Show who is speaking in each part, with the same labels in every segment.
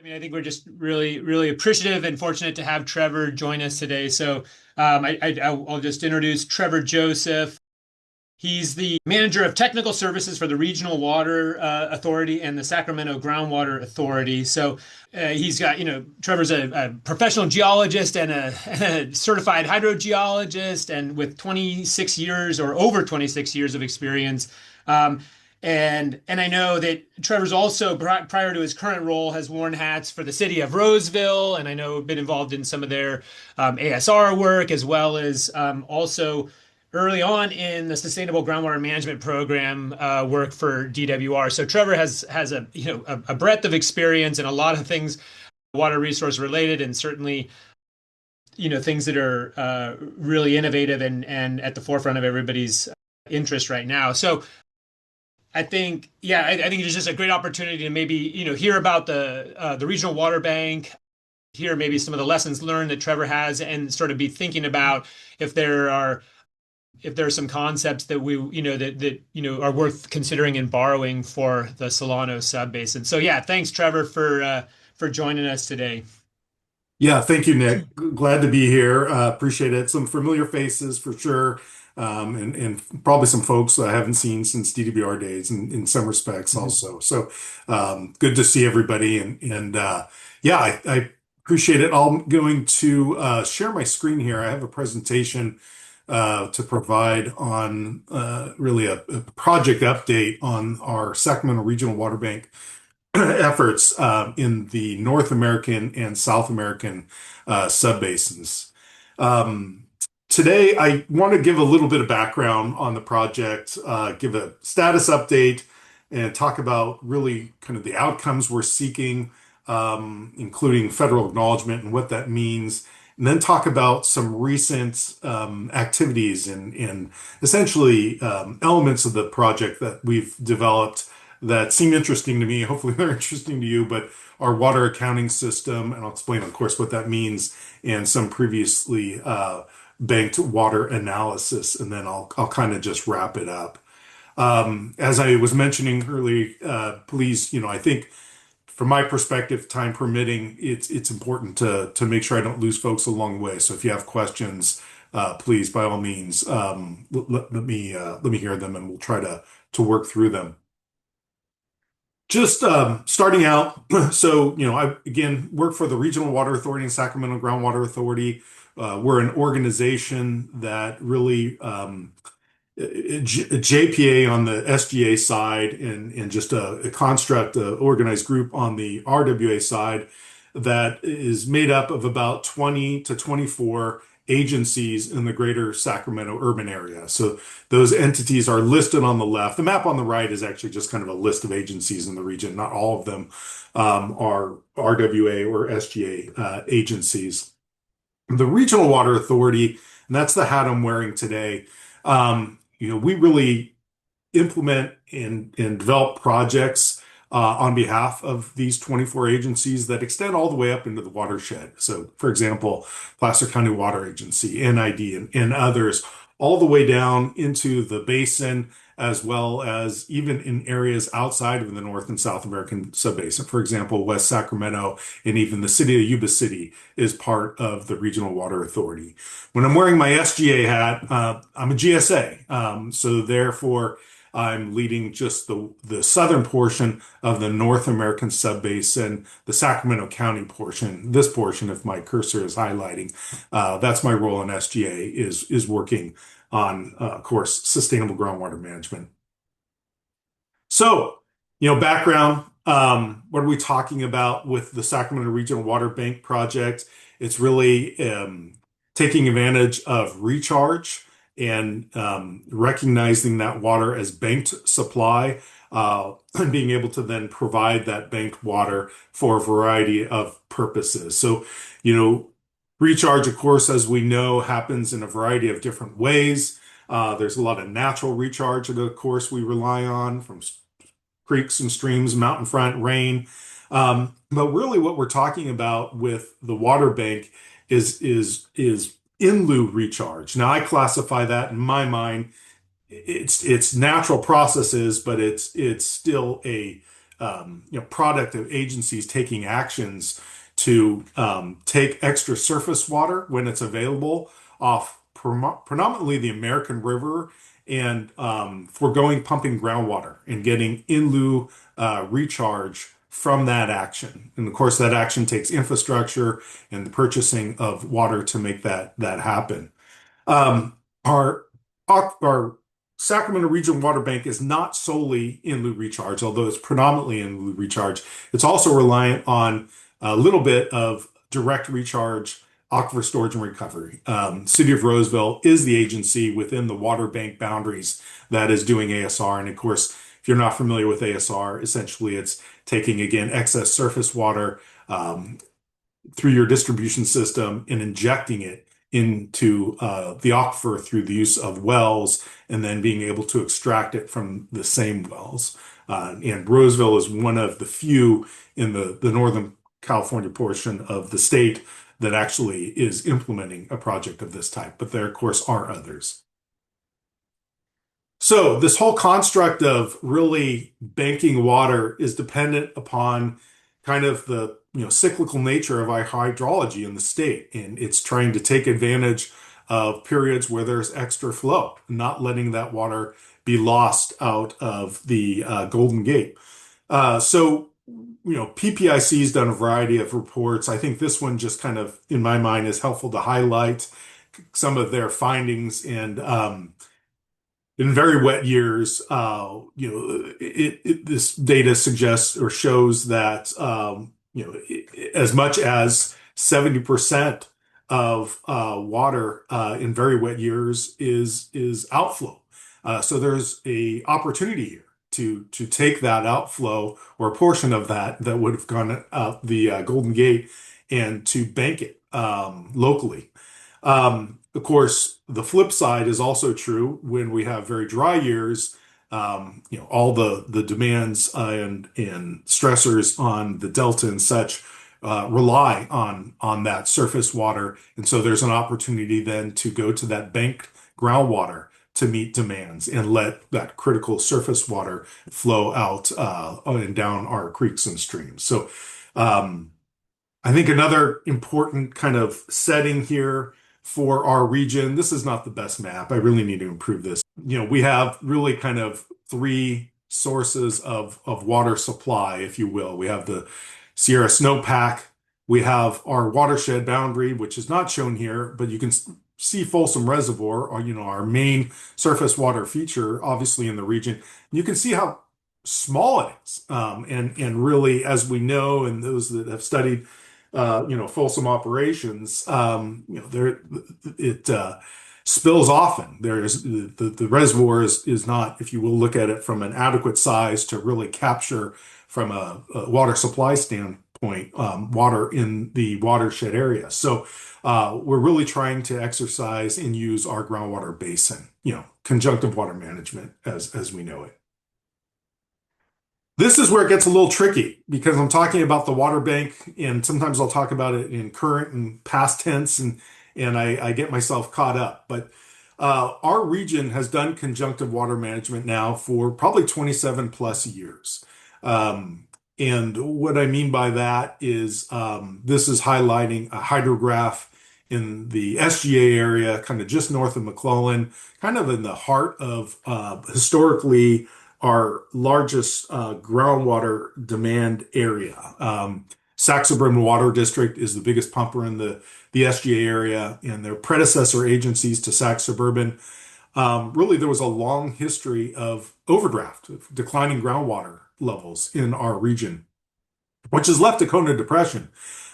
Speaker 1: I think we're just really, really appreciative and fortunate to have Trevor join us today. So I'll just introduce Trevor Joseph. He's the manager of technical services for the Regional Water Authority and the Sacramento Groundwater Authority. So he's got, Trevor's a professional geologist and a certified hydrogeologist, and with 26 years or over 26 years of experience. And I know that Trevor's also, prior to his current role, has worn hats for the city of Roseville, and I know been involved in some of their ASR work, as well as also early on in the Sustainable Groundwater Management Program work for DWR. So Trevor has a breadth of experience and a lot of things water resource related, and certainly things that are really innovative and at the forefront of everybody's interest right now. So I think, yeah, I think it's just a great opportunity to maybe, hear about the regional water bank, hear maybe some of the lessons learned that Trevor has, and sort of be thinking about if there are some concepts that are worth considering and borrowing for the Solano subbasin. So yeah, thanks Trevor for joining us today.
Speaker 2: Yeah, thank you, Nick. Glad to be here. Appreciate it. Some familiar faces for sure, and probably some folks I haven't seen since DWR days in some respects also. So good to see everybody, and yeah, I appreciate it. I'm going to share my screen here. I have a presentation to provide on really a project update on our Sacramento Regional Water Bank efforts in the North American and South American subbasins. Um, Today, I want to give a little bit of background on the project, give a status update, and talk about really kind of the outcomes we're seeking, including federal acknowledgement and what that means, and then talk about some recent activities and essentially elements of the project that we've developed that seem interesting to me. Hopefully, they're interesting to you, but our water accounting system, and I'll explain, of course, what that means, and some previously banked water analysis, and then I'll kind of just wrap it up. As I was mentioning earlier, please, I think from my perspective, time permitting, it's important to make sure I don't lose folks along the way. So if you have questions, please, by all means, let me hear them, and we'll try to work through them. Just starting out, so I again work for the Regional Water Authority and Sacramento Groundwater Authority. We're an organization that really JPA on the SGA side, and just a construct, a organized group on the RWA side that is made up of about 20 to 24 agencies in the greater Sacramento urban area. So those entities are listed on the left. The map on the right is actually just kind of a list of agencies in the region. Not all of them are RWA or SGA agencies. The Regional Water Authority, and that's the hat I'm wearing today. We really implement and develop projects on behalf of these 24 agencies that extend all the way up into the watershed. So, for example, Placer County Water Agency, NID, and others, all the way down into the basin, as well as even in areas outside of the North and South American subbasin. For example, West Sacramento and even the city of Yuba City is part of the Regional Water Authority. When I'm wearing my SGA hat, I'm a GSA. So therefore, I'm leading just the southern portion of the North American subbasin, the Sacramento County portion. This portion, if my cursor is highlighting, that's my role in SGA, is working on, of course, sustainable groundwater management. So, background, what are we talking about with the Sacramento Regional Water Bank project? It's really taking advantage of recharge and recognizing that water as banked supply, and being able to then provide that banked water for a variety of purposes. So, recharge, of course, as we know, happens in a variety of different ways. There's a lot of natural recharge that, of course, we rely on from creeks and streams, mountain front, rain. But really what we're talking about with the water bank is in lieu recharge. Now I classify that in my mind, it's natural processes, but it's still product of agencies taking actions to take extra surface water when it's available off predominantly the American River and foregoing pumping groundwater and getting in lieu recharge from that action. And of course, that action takes infrastructure and the purchasing of water to make that happen. Um, our our Sacramento Regional Water Bank is not solely in lieu recharge, although it's predominantly in lieu recharge. It's also reliant on a little bit of direct recharge, aquifer storage and recovery. City of Roseville is the agency within the water bank boundaries that is doing ASR. And of course, if you're not familiar with ASR, essentially it's taking again excess surface water through your distribution system and injecting it into the aquifer through the use of wells and then being able to extract it from the same wells. And Roseville is one of the few in the Northern California portion of the state that actually is implementing a project of this type, but there, of course, are others. So this whole construct of really banking water is dependent upon kind of the cyclical nature of our hydrology in the state, and it's trying to take advantage of periods where there's extra flow, not letting that water be lost out of the Golden Gate. PPIC's done a variety of reports. I think this one just kind of, in my mind, is helpful to highlight some of their findings and in very wet years, this data suggests or shows that as much as 70% of water in very wet years is outflow. So there's a opportunity here to take that outflow or a portion of that would have gone out the Golden Gate and to bank it locally. Of course, the flip side is also true when we have very dry years. All the demands and stressors on the delta and such rely on that surface water, and so there's an opportunity then to go to that banked groundwater to meet demands and let that critical surface water flow out and down our creeks and streams. So I think another important kind of setting here for our region, this is not the best map. I really need to improve this. We have really kind of three sources of water supply, if you will. We have the Sierra Snowpack, we have our watershed boundary, which is not shown here, but you can see Folsom Reservoir, or our main surface water feature, obviously in the region. You can see how small it is, and really, as we know, and those that have studied, Folsom operations, there it spills often. There's the reservoir is not, if you will, look at it from an adequate size to really capture from a water supply standpoint, water in the watershed area. So we're really trying to exercise and use our groundwater basin, conjunctive water management as we know it. This is where it gets a little tricky because I'm talking about the water bank, and sometimes I'll talk about it in current and past tense, and I get myself caught up. But our region has done conjunctive water management now for probably 27 plus years. And what I mean by that is this is highlighting a hydrograph in the SGA area, kind of just north of McClellan, kind of in the heart of historically our largest groundwater demand area. Sac Suburban Water District is the biggest pumper in the SGA area, and their predecessor agencies to Sac Suburban. Really, there was a long history of overdraft, of declining groundwater levels in our region, which has left a cone of depression.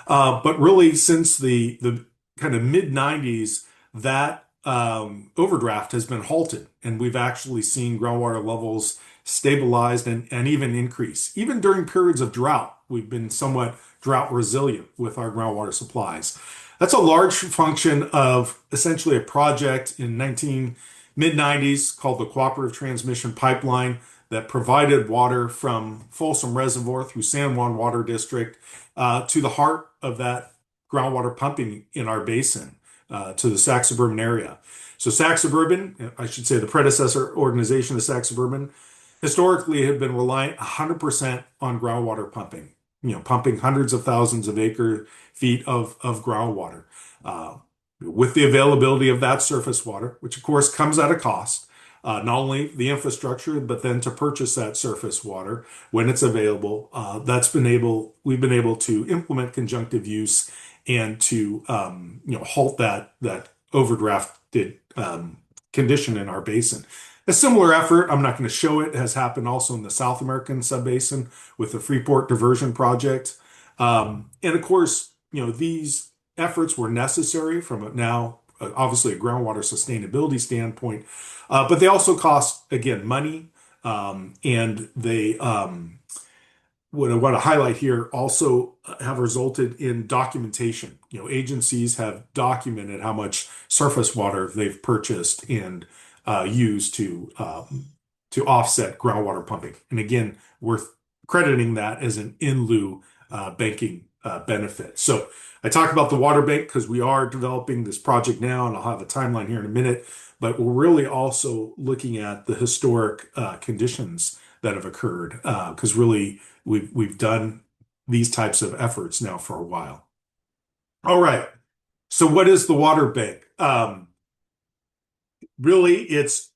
Speaker 2: But really, since the kind of mid 90s, that overdraft has been halted, and we've actually seen groundwater levels stabilized and even increase. Even during periods of drought, we've been somewhat drought resilient with our groundwater supplies. That's a large function of essentially a project in mid 90s called the Cooperative Transmission Pipeline that provided water from Folsom Reservoir through San Juan Water District to the heart of that groundwater pumping in our basin to the Sac Suburban area. So Sac Suburban, I should say the predecessor organization of Sac Suburban, historically have been reliant 100% on groundwater pumping, pumping hundreds of thousands of acre feet of groundwater. Uh, with the availability of that surface water, which of course comes at a cost, not only the infrastructure, but then to purchase that surface water when it's available, we've been able to implement conjunctive use and to, halt that overdrafted condition in our basin. A similar effort, I'm not going to show it, has happened also in the South American subbasin with the Freeport Diversion Project. And of course, these efforts were necessary from obviously a groundwater sustainability standpoint, but they also cost, again, money. And what I want to highlight here also have resulted in documentation. Agencies have documented how much surface water they've purchased and used to offset groundwater pumping. And again, worth crediting that as an in lieu banking benefit. So I talk about the water bank because we are developing this project now, and I'll have a timeline here in a minute. But we're really also looking at the historic conditions that have occurred because really we've done these types of efforts now for a while. All right. So what is the water bank? Really, it's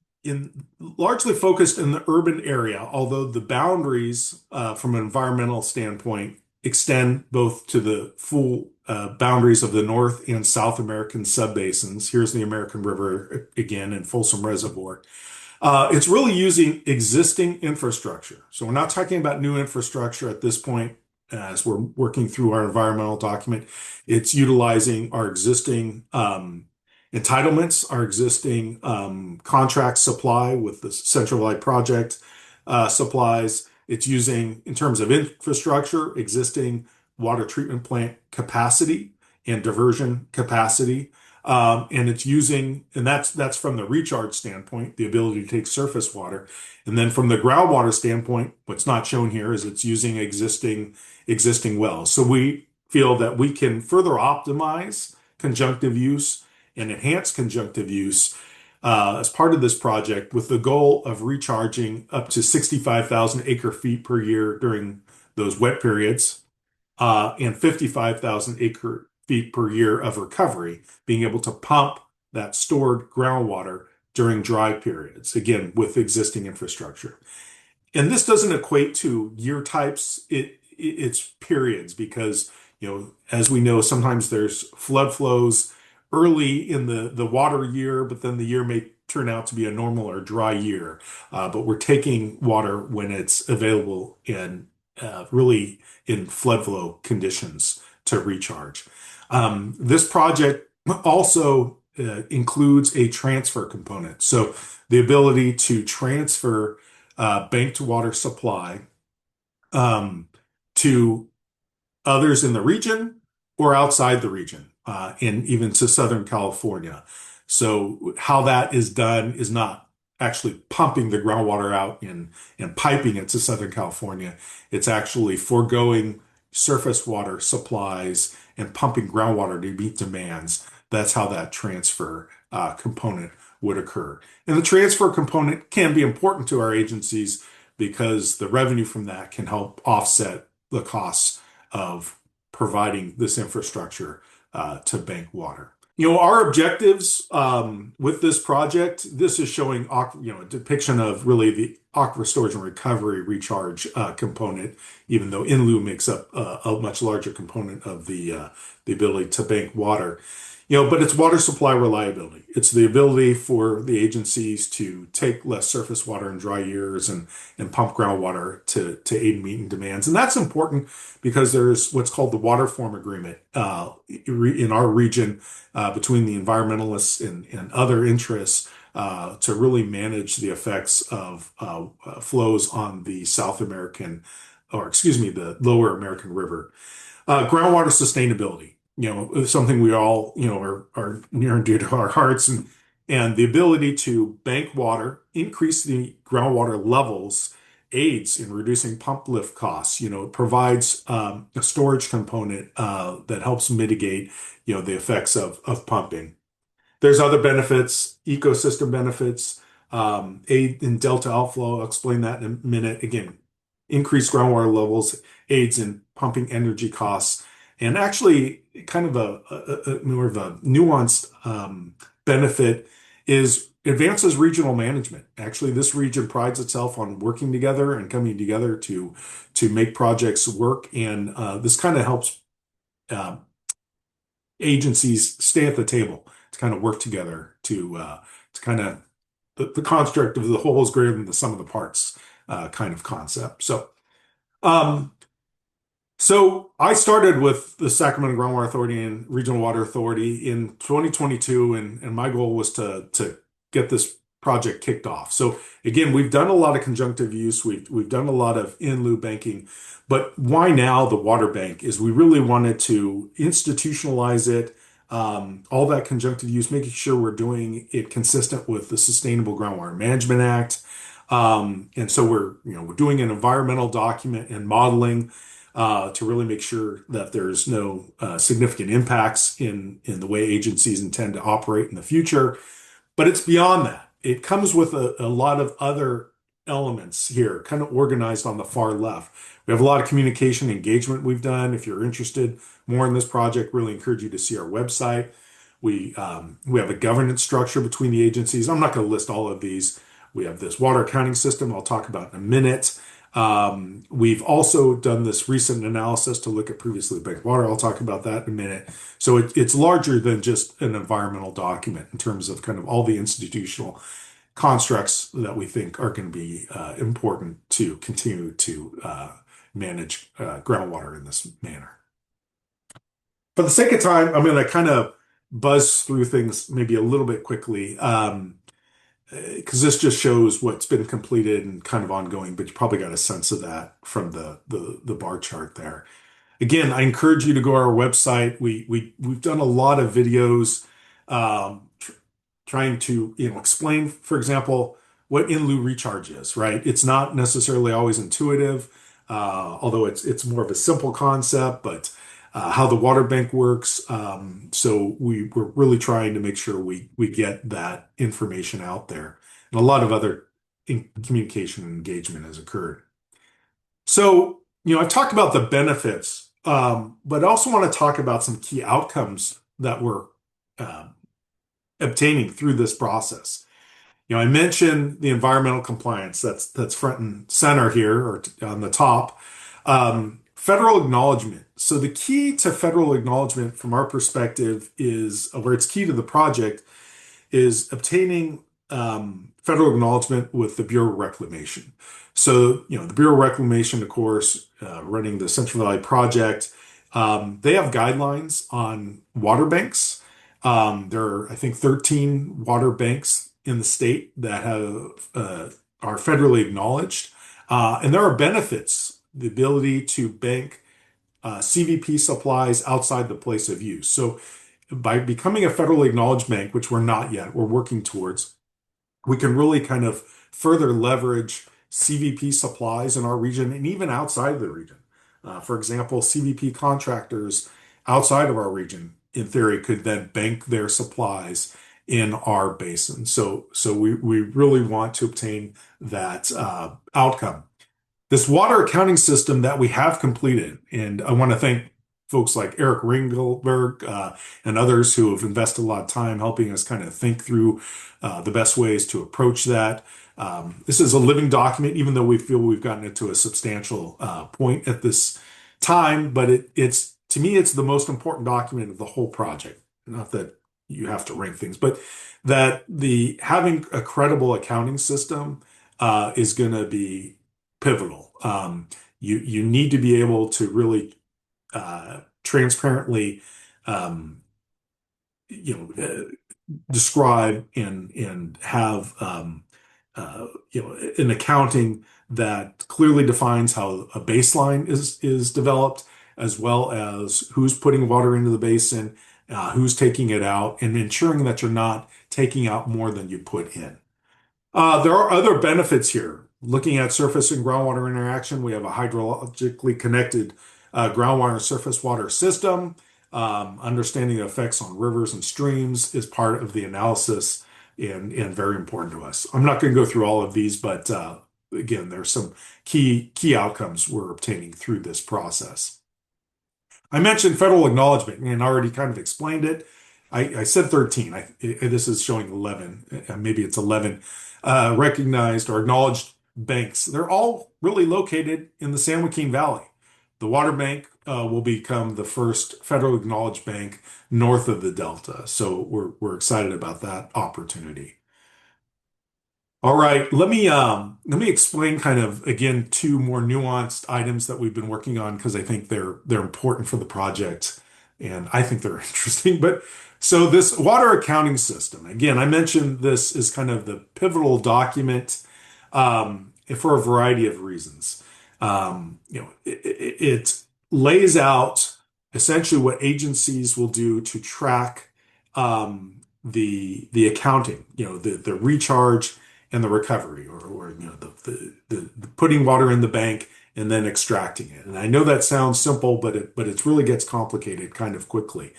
Speaker 2: largely focused in the urban area, although the boundaries from an environmental standpoint extend both to the full boundaries of the North and South American subbasins. Here's the American River again and Folsom Reservoir. It's really using existing infrastructure. So we're not talking about new infrastructure at this point as we're working through our environmental document. It's utilizing our existing entitlements, our existing contract supply with the Central Valley Project supplies. It's using, in terms of infrastructure, existing water treatment plant capacity and diversion capacity. And it's using, and that's from the recharge standpoint, the ability to take surface water. And then from the groundwater standpoint, what's not shown here is it's using existing wells. So we feel that we can further optimize conjunctive use and enhance conjunctive use as part of this project with the goal of recharging up to 65,000 acre feet per year during those wet periods and 55,000 acre feet per year of recovery, being able to pump that stored groundwater during dry periods, again, with existing infrastructure. And this doesn't equate to year types, it's periods because, as we know, sometimes there's flood flows early in the water year, but then the year may turn out to be a normal or dry year. But we're taking water when it's available and really in flood flow conditions to recharge. This project also includes a transfer component. So the ability to transfer banked water supply to others in the region or outside the region, and even to Southern California. So how that is done is not actually pumping the groundwater out and piping it to Southern California. It's actually foregoing surface water supplies and pumping groundwater to meet demands. That's how that transfer component would occur. And the transfer component can be important to our agencies because the revenue from that can help offset the costs of providing this infrastructure to bank water. Our objectives with this project, this is showing a depiction of really the aquifer storage and recovery recharge component, even though in lieu makes up a much larger component of the ability to bank water. But it's water supply reliability. It's the ability for the agencies to take less surface water in dry years and pump groundwater to aid in meeting demands. And that's important because there's what's called the water form agreement in our region between the environmentalists and other interests to really manage the effects of flows on the the Lower American River. Groundwater sustainability, is something we all, are near and dear to our hearts, and the ability to bank water, increase the groundwater levels, aids in reducing pump lift costs. It provides a storage component that helps mitigate, the effects of pumping. There's other benefits, ecosystem benefits, aid in delta outflow. I'll explain that in a minute. Again, increased groundwater levels aids in pumping energy costs, and actually kind of a more of a nuanced benefit is advances regional management. Actually, this region prides itself on working together and coming together to make projects work, and this kind of helps uh, agencies stay at the table to kind of work together to kind of the construct of the whole is greater than the sum of the parts kind of concept. Um, so I started with the Sacramento Groundwater Authority and Regional Water Authority in 2022, and my goal was to get this project kicked off. So again, we've done a lot of conjunctive use, we've done a lot of in lieu banking, but why now the water bank is we really wanted to institutionalize it, all that conjunctive use, making sure we're doing it consistent with the Sustainable Groundwater Management Act. And so we're doing an environmental document and modeling to really make sure that there's no significant impacts in the way agencies intend to operate in the future. But it's beyond that. It comes with a lot of other elements here, kind of organized on the far left. We have a lot of communication engagement we've done. If you're interested more in this project, really encourage you to see our website. We have a governance structure between the agencies. I'm not going to list all of these. We have this water accounting system I'll talk about in a minute. We've also done this recent analysis to look at previously banked water. I'll talk about that in a minute. So it's larger than just an environmental document in terms of kind of all the institutional constructs that we think are going to be important to continue to manage groundwater in this manner. For the sake of time, I'm going to kind of buzz through things maybe a little bit quickly. Because this just shows what's been completed and kind of ongoing, but you probably got a sense of that from the bar chart there. Again, I encourage you to go to our website. We've done a lot of videos trying to explain, for example, what in lieu recharge is, right? It's not necessarily always intuitive, although it's more of a simple concept, but how the water bank works. So we're really trying to make sure we get that information out there. And a lot of other communication and engagement has occurred. So, I've talked about the benefits, but I also want to talk about some key outcomes that we're obtaining through this process. I mentioned the environmental compliance that's front and center here or on the top. Federal acknowledgement. So the key to federal acknowledgement from our perspective is, where it's key to the project, is obtaining federal acknowledgement with the Bureau of Reclamation. So, the Bureau of Reclamation, of course, running the Central Valley Project, they have guidelines on water banks. There are, I think, 13 water banks in the state that are federally acknowledged. And there are benefits, the ability to bank CVP supplies outside the place of use. So by becoming a federally acknowledged bank, which we're not yet, we're working towards, we can really kind of further leverage CVP supplies in our region and even outside the region. For example, CVP contractors outside of our region, in theory, could then bank their supplies in our basin. So we really want to obtain that outcome. This water accounting system that we have completed, and I want to thank folks like Eric Ringelberg and others who have invested a lot of time helping us kind of think through the best ways to approach that. This is a living document, even though we feel we've gotten it to a substantial point at this time, but it's to me, it's the most important document of the whole project. Not that you have to rank things, but that having a credible accounting system is going to be pivotal. You need to be able to really transparently, describe and have an accounting that clearly defines how a baseline is developed, as well as who's putting water into the basin, who's taking it out, and ensuring that you're not taking out more than you put in. There are other benefits here. Looking at surface and groundwater interaction, we have a hydrologically connected groundwater surface water system. Understanding the effects on rivers and streams is part of the analysis and very important to us. I'm not going to go through all of these, but again, there's some key outcomes we're obtaining through this process. I mentioned federal acknowledgement and already kind of explained it. I said 13. This is showing 11. Maybe it's 11 recognized or acknowledged banks. They're all really located in the San Joaquin Valley. The Water Bank will become the first federal acknowledged bank north of the Delta. So we're excited about that opportunity. All right, let me explain kind of again two more nuanced items that we've been working on because I think they're important for the project and I think they're interesting. But so this water accounting system, again, I mentioned this is kind of the pivotal document for a variety of reasons. It lays out essentially what agencies will do to track the accounting, the recharge and the recovery, or the putting water in the bank and then extracting it. And I know that sounds simple, but it really gets complicated kind of quickly.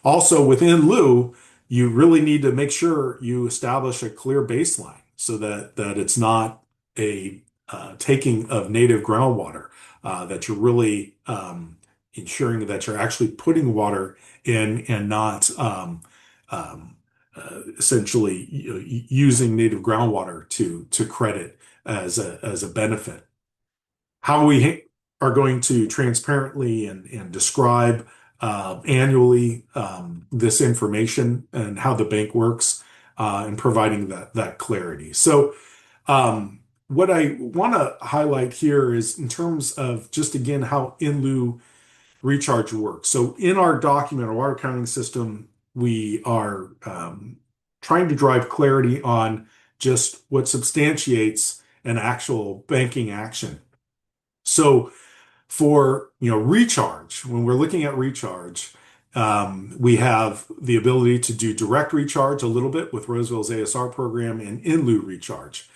Speaker 2: Also, within lieu, you really need to make sure you establish a clear baseline so that it's not a taking of native groundwater, that you're really ensuring that you're actually putting water in and not essentially using native groundwater to credit as a benefit. How we are going to transparently and describe annually this information and how the bank works and providing that clarity. So what I want to highlight here is in terms of just again how in lieu recharge works. So in our document, our water accounting system, we are trying to drive clarity on just what substantiates an actual banking action. So for recharge, when we're looking at recharge, we have the ability to do direct recharge a little bit with Roseville's ASR program and in lieu recharge.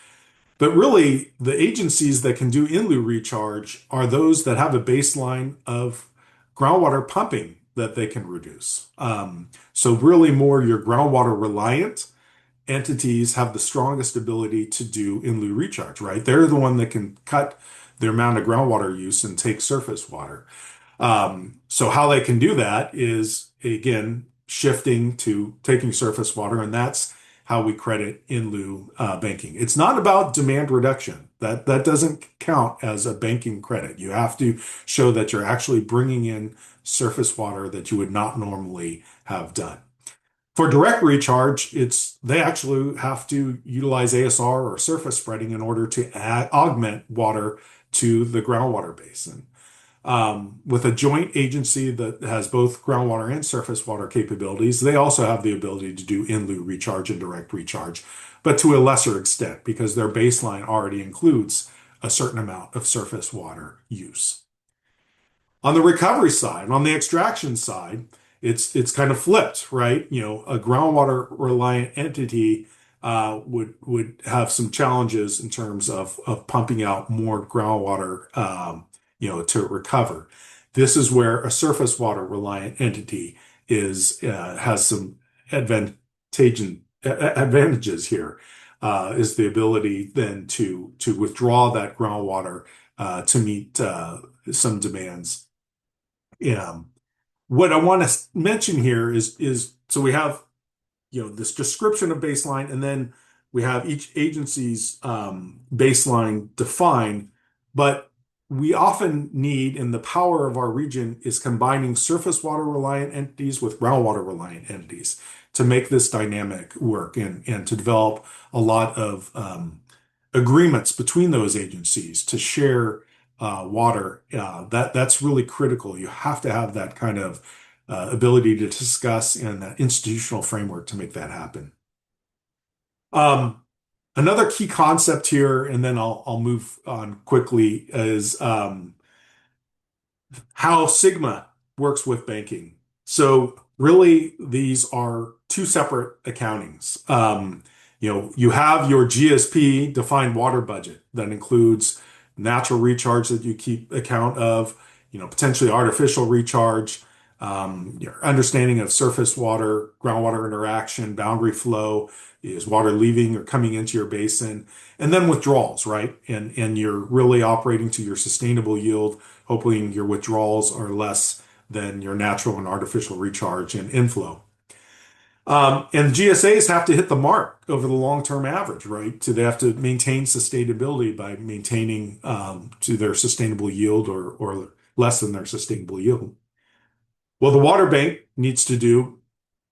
Speaker 2: But really, the agencies that can do in lieu recharge are those that have a baseline of groundwater pumping that they can reduce. So really more your groundwater reliant entities have the strongest ability to do in lieu recharge, right? They're the one that can cut the amount of groundwater use and take surface water. So how they can do that is, again, shifting to taking surface water, and that's how we credit in lieu banking. It's not about demand reduction. That doesn't count as a banking credit. You have to show that you're actually bringing in surface water that you would not normally have done. For direct recharge, they actually have to utilize ASR or surface spreading in order to augment water to the groundwater basin. With a joint agency that has both groundwater and surface water capabilities, they also have the ability to do in lieu recharge and direct recharge, but to a lesser extent because their baseline already includes a certain amount of surface water use. On the recovery side, on the extraction side, it's kind of flipped, right? A groundwater reliant entity would have some challenges in terms of pumping out more groundwater, to recover. This is where a surface water reliant entity has some advantages here. Is the ability then to withdraw that groundwater to meet some demands. What I want to mention here is so we have this description of baseline, and then we have each agency's baseline defined, but we often need, and the power of our region is combining surface water reliant entities with groundwater reliant entities to make this dynamic work and to develop a lot of agreements between those agencies to share water. That's really critical. You have to have that kind of ability to discuss and that institutional framework to make that happen. Another key concept here, and then I'll move on quickly, is how Sigma works with banking. So really, these are two separate accountings. You have your GSP defined water budget that includes natural recharge that you keep account of, potentially artificial recharge, Your understanding of surface water, groundwater interaction, boundary flow, is water leaving or coming into your basin, and then withdrawals, right? And you're really operating to your sustainable yield, hoping your withdrawals are less than your natural and artificial recharge and inflow. And GSAs have to hit the mark over the long-term average, right? So they have to maintain sustainability by maintaining to their sustainable yield or less than their sustainable yield. Well, the water bank needs to do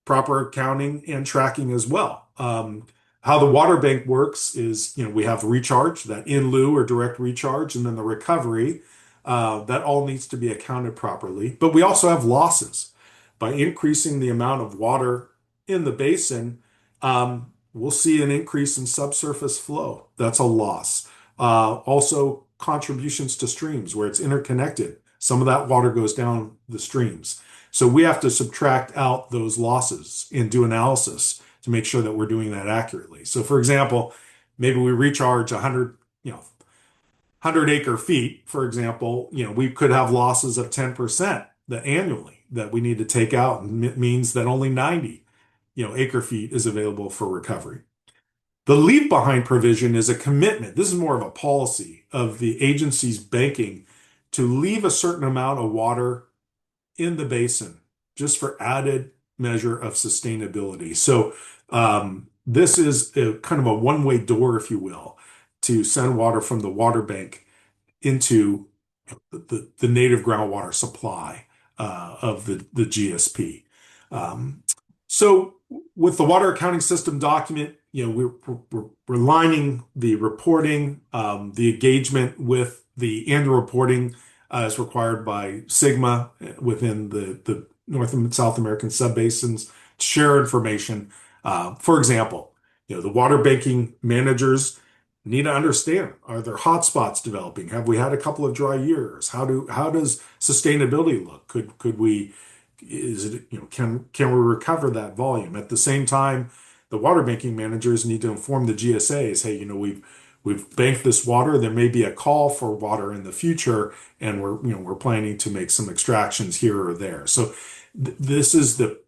Speaker 2: proper accounting and tracking as well. How the water bank works is, we have recharge, that in lieu or direct recharge, and then the recovery. That all needs to be accounted properly. But we also have losses. By increasing the amount of water in the basin, we'll see an increase in subsurface flow. That's a loss. Also, contributions to streams where it's interconnected. Some of that water goes down the streams. So we have to subtract out those losses and do analysis to make sure that we're doing that accurately. So for example, maybe we recharge 100, 100 acre feet, for example, we could have losses of 10% that annually that we need to take out, and it means that only 90, acre feet is available for recovery. The leave behind provision is a commitment. This is more of a policy of the agency's banking to leave a certain amount of water in the basin just for added measure of sustainability. So this is kind of a one-way door, if you will, to send water from the water bank into the native groundwater supply of the GSP. So with the water accounting system document, we're lining the reporting, the engagement with the annual reporting as required by Sigma within the North and South American subbasins to share information. For example, the water banking managers need to understand, are there hotspots developing? Have we had a couple of dry years? How does sustainability look? Could we, is it, can we recover that volume? At the same time, the water banking managers need to inform the GSAs, hey, we've banked this water. There may be a call for water in the future, and we're planning to make some extractions here or there. So this is the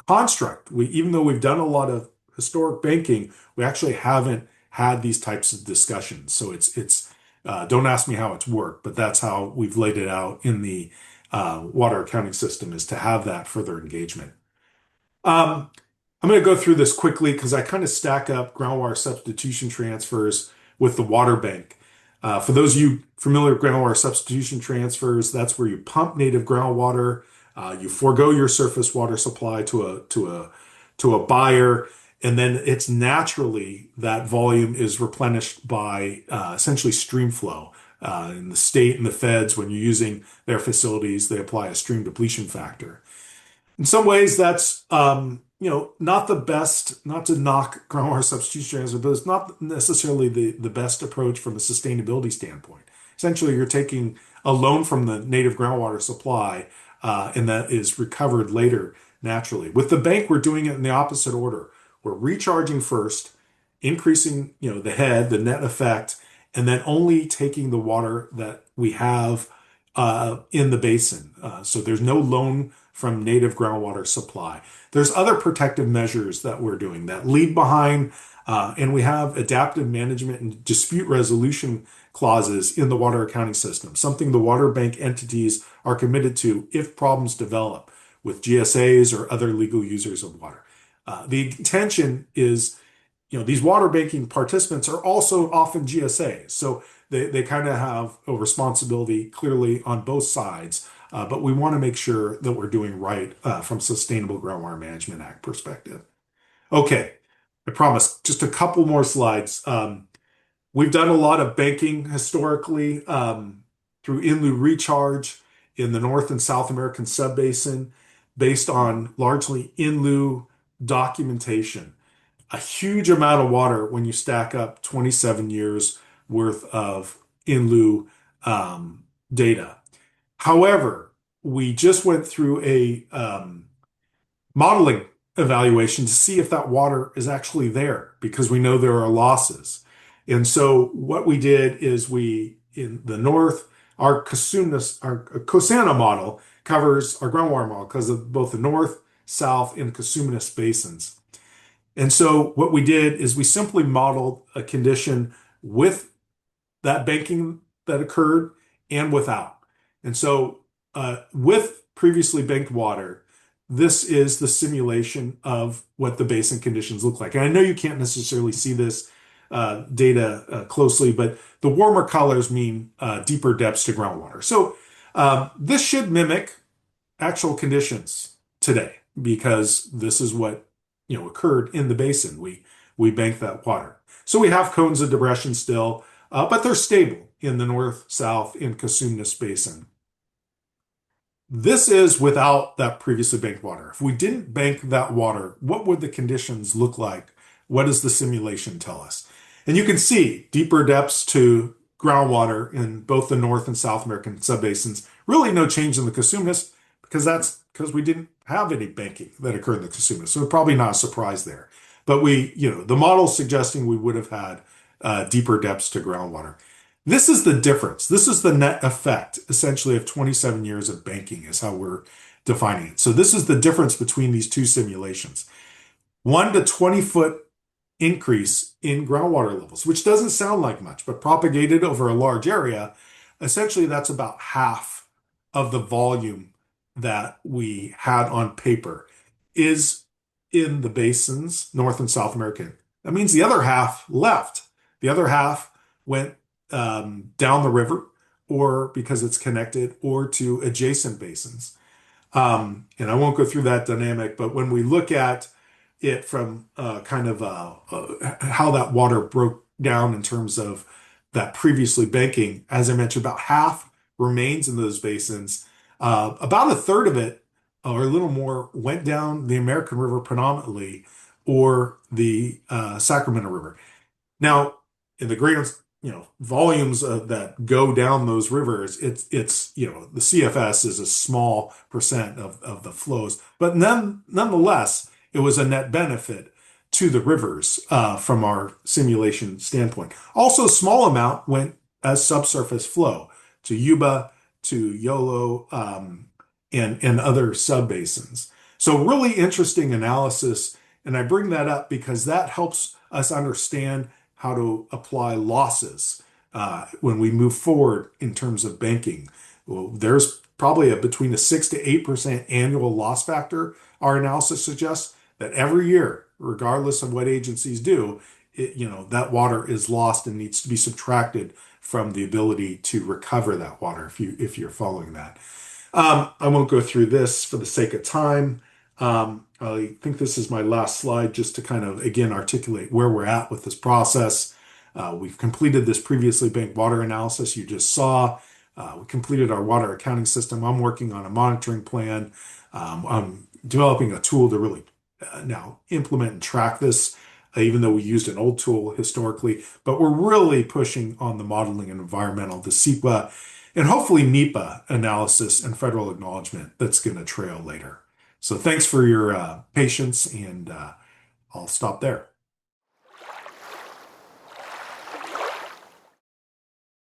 Speaker 2: construct. Even though we've done a lot of historic banking, we actually haven't had these types of discussions. So it's don't ask me how it's worked, but that's how we've laid it out in the water accounting system, is to have that further engagement. I'm going to go through this quickly because I kind of stack up groundwater substitution transfers with the water bank. For those of you familiar with groundwater substitution transfers, that's where you pump native groundwater, you forego your surface water supply to a buyer, and then it's naturally that volume is replenished by essentially stream flow. In the state and the feds, when you're using their facilities, they apply a stream depletion factor. In some ways, that's not the best, not to knock groundwater substitution transfer, but it's not necessarily the best approach from a sustainability standpoint. Essentially, you're taking a loan from the native groundwater supply, and that is recovered later naturally. With the bank, we're doing it in the opposite order. We're recharging first, increasing, the head, the net effect, and then only taking the water that we have in the basin. So there's no loan from native groundwater supply. There's other protective measures that we're doing that leave behind, and we have adaptive management and dispute resolution clauses in the water accounting system, something the water bank entities are committed to if problems develop with GSAs or other legal users of water. The intention is, these water banking participants are also often GSAs, so they kind of have a responsibility clearly on both sides, but we want to make sure that we're doing right from Sustainable Groundwater Management Act perspective. Okay, I promise, just a couple more slides. We've done a lot of banking historically through in lieu recharge in the North and South American subbasin based on largely in lieu documentation. A huge amount of water when you stack up 27 years worth of in lieu data. However, we just went through a modeling evaluation to see if that water is actually there because we know there are losses. And so what we did is in the north, our COSANA model covers our groundwater model because of both the north, south, and Cosumnes basins. And so what we did is we simply modeled a condition with that banking that occurred and without. And so with previously banked water, this is the simulation of what the basin conditions look like. And I know you can't necessarily see this data closely, but the warmer colors mean deeper depths to groundwater. So this should mimic actual conditions today because this is what occurred in the basin. We bank that water. So we have cones of depression still, but they're stable in the north, south, and Cosumnes basin. This is without that previously banked water. If we didn't bank that water, what would the conditions look like? What does the simulation tell us? And you can see deeper depths to groundwater in both the North and South American subbasins. Really no change in the Cosumnes that's because we didn't have any banking that occurred in the Cosumnes. So probably not a surprise there. But the model's suggesting we would have had deeper depths to groundwater. This is the difference. This is the net effect, essentially, of 27 years of banking is how we're defining it. So this is the difference between these two simulations. 1 to 20 foot increase in groundwater levels, which doesn't sound like much, but propagated over a large area, essentially that's about half of the volume that we had on paper is in the basins, North and South American. That means the other half left. The other half went down the river, or because it's connected, or to adjacent basins. And I won't go through that dynamic, but when we look at it from how that water broke down in terms of that previously banking, as I mentioned, about half remains in those basins. About a third of it, or a little more, went down the American River predominantly, or the Sacramento River. Now, in the greater volumes that go down those rivers, it's the CFS is a small percent of the flows, but nonetheless, it was a net benefit to the rivers from our simulation standpoint. Also, a small amount went as subsurface flow to Yuba, to Yolo, and other subbasins. So really interesting analysis, and I bring that up because that helps us understand how to apply losses when we move forward in terms of banking. Well, there's probably between a 6 to 8% annual loss factor. Our analysis suggests that every year, regardless of what agencies do, that water is lost and needs to be subtracted from the ability to recover that water if you're following that. I won't go through this for the sake of time. I think this is my last slide just to kind of, again, articulate where we're at with this process. We've completed this previously banked water analysis you just saw. We completed our water accounting system. I'm working on a monitoring plan. I'm developing a tool to really now implement and track this, even though we used an old tool historically. But we're really pushing on the modeling and environmental, the SEQA, and hopefully NEPA analysis and federal acknowledgement that's going to trail later. So thanks for your patience, and I'll stop there.